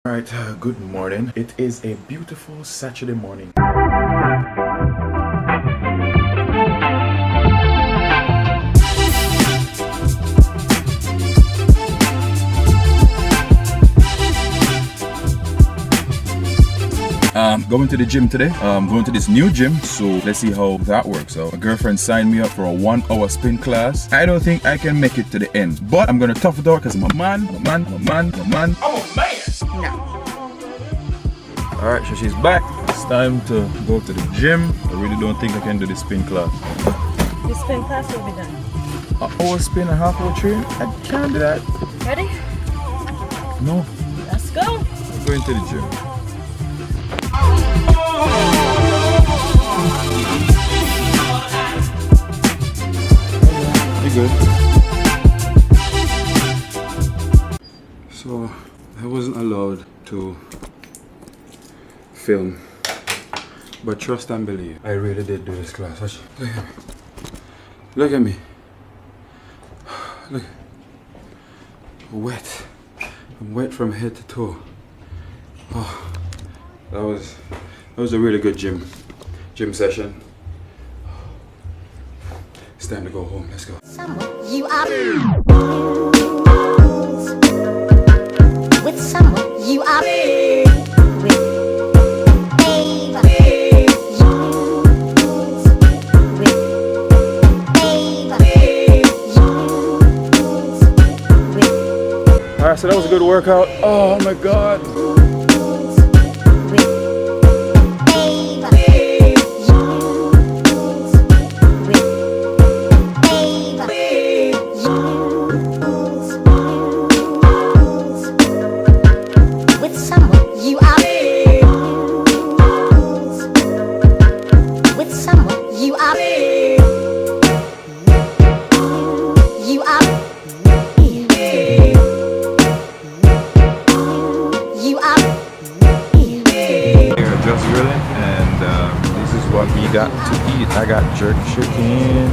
Alright, good morning. It is a beautiful Saturday morning. Going to the gym today. Going to this new gym, so let's see how that works out. My girlfriend signed me up for a 1-hour spin class. I don't think I can make it to the end, but I'm gonna tough it out because I'm a man. I'm a man. No. Alright, so she's back. It's time to go to the gym. I really don't think I can do the spin class. The spin class will be done. An hour spin, a half hour train? I can't do that. Ready? No. Let's go. I'm going to the gym. You good? So I wasn't allowed to film, but trust and believe, I really did do this class. Watch. Look at me. Look. Wet. I'm wet from head to toe. Oh, that was a really good gym session. It's time to go home. Let's go. You are with someone. You are with Alright, so that was a good workout. Oh my god. Just grilling, and this is what we got to eat. I got jerk chicken,